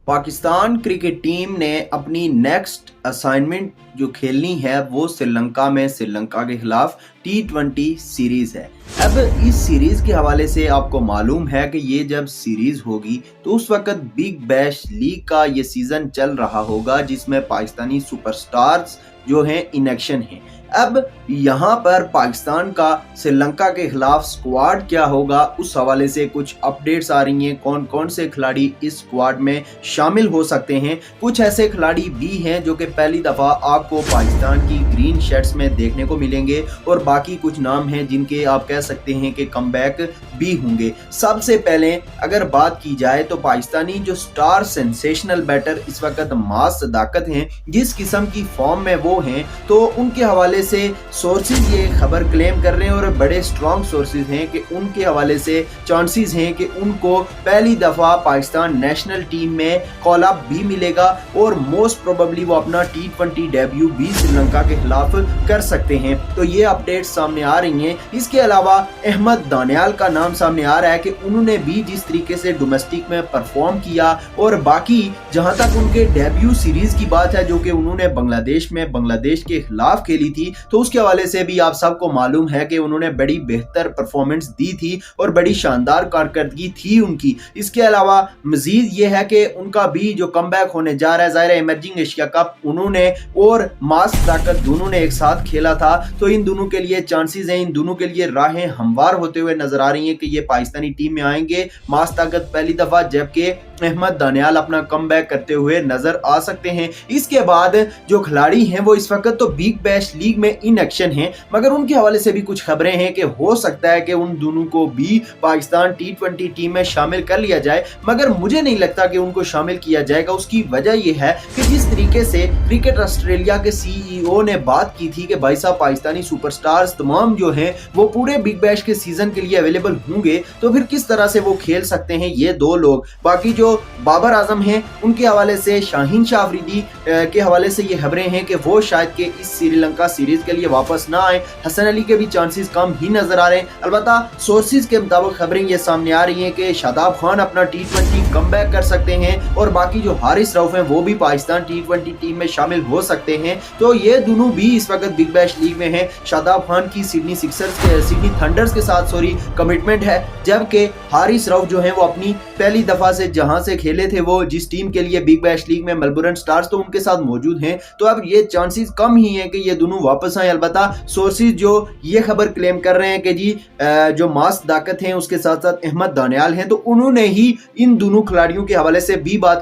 Pakistan cricket team ने अपनी next assignment जो खेलनी है वो श्रीलंका में श्रीलंका के खिलाफ T20 सीरीज है। अब इस सीरीज के हवाले से आपको मालूम है कि ये जब सीरीज होगी तो उस वक्त बिग बैश लीग का ये सीजन चल रहा होगा जिसमें पाकिस्तानी सुपरस्टार्स जो हैं इन एक्शन हैं। अब यहाँ पर पाकिस्तान का श्रीलंका के खिलाफ स्क्वाड क्या होगा उस हवाले से कुछ अपडेट्स आ रही हैं। कौन कौन से खिलाड़ी इस स्क्वाड में शामिल हो सकते हैं। कुछ ऐसे खिलाड़ी भी हैं जो कि पहली दफ़ा आपको पाकिस्तान की ग्रीन शर्ट्स में देखने को मिलेंगे और बाकी कुछ नाम हैं जिनके आप कह सकते हैं कि कमबैक भी होंगे। सबसे पहले अगर बात की जाए तो पाकिस्तानी जो स्टार सेंसेशनल बैटर इस वक्त मास सदाकत हैं, जिस किस्म की फॉर्म में वो हैं, तो उनके हवाले से सोर्सेज ये खबर क्लेम कर रहे हैं और बड़े स्ट्रॉन्ग सोर्सेज हैं कि उनके हवाले से चांसेस हैं कि उनको पहली दफा पाकिस्तान नेशनल टीम में कॉल अप भी मिलेगा और मोस्ट प्रोबेबली वो अपना T20 डेब्यू भी श्रीलंका के खिलाफ कर सकते हैं। तो ये अपडेट सामने आ रही हैं। इसके अलावा अहमद दानियाल का नाम सामने आ रहा है कि उन्होंने भी जिस तरीके से डोमेस्टिक में परफॉर्म किया और बाकी जहां तक उनके डेब्यू सीरीज की बात है जो कि उन्होंने बांग्लादेश में बांग्लादेश के खिलाफ खेली थी, तो उसके हवाले से भी आप सबको मालूम है कि उन्होंने बड़ी बेहतर परफॉर्मेंस दी थी और बड़ी शानदार कारकर्दगी थी उनकी। इसके अलावा मजीद ये है कि उनका भी जो कमबैक होने जा रहा है, ज़ाहिर है इमर्जिंग एशिया कप उन्होंने और मास ताकत दोनों ने एक साथ खेला था, तो इन दोनों के लिए चांसेस हैं, इन दोनों के लिए राहें हमवार होते हुए नजर आ रही हैं कि ये पाकिस्तानी टीम में आएंगे मास ताकत पहली दफा, जबकि अहमद दानियाल अपना कमबैक करते हुए नजर आ सकते हैं। इसके बाद जो खिलाड़ी हैं वो इस वक्त तो बिग बैश लीग में इन एक्शन हैं, मगर उनके हवाले से भी कुछ खबरें हैं कि हो सकता है कि उन दोनों को भी पाकिस्तान T20 टीम में शामिल कर लिया जाए, मगर मुझे नहीं लगता कि उनको शामिल किया जाएगा। उसकी वजह यह है कि जिस तरीके से क्रिकेट ऑस्ट्रेलिया के CEO ने बात की थी कि भाई साहब पाकिस्तानी सुपरस्टार्स तमाम जो हैं वो पूरे बिग बैश के सीजन के लिए अवेलेबल होंगे, तो फिर किस तरह से वो खेल सकते हैं ये दो लोग। बाकी जो बाबर आजम हैं उनके हवाले से, शाहीन शाह अफरीदी के हवाले से ये खबरें हैं कि वो शायद के इस श्रीलंका सीरीज के लिए वापस ना आए। हसन अली के भी चांसेस कम ही नजर आ रहे हैं। अलबत्ता सोर्सेज के मुताबिक खबरें ये सामने आ रही हैं कि शादाब खान अपना T20 कमबैक कर सकते हैं और बाकी जो हारिस रऊफ हैं वो भी पाकिस्तान T20 टीम में शामिल हो सकते हैं। तो ये दोनों भी इस वक्त बिग बैश लीग में हैं। शादाब खान की सिडनी थंडर्स के साथ कमिटमेंट है, जबकि हारिस रऊफ जो है वो अपनी पहली दफा से जहां से खेले थे वो जिस टीम के लिए बिग बैश लीग में मेलबोर्न स्टार्स, तो उनके साथ मौजूद हैं। तो अब ये चांसेस कम ही हैं कि ये दोनों वापस आए। अलबत्ता सोर्सेज जो ये खबर क्लेम कर रहे हैं कि जी जो मास दाकत हैं उसके साथ साथ अहमद दानियाल हैं, तो उन्होंने ही इन दोनों खिलाड़ियों के हवाले से भी बात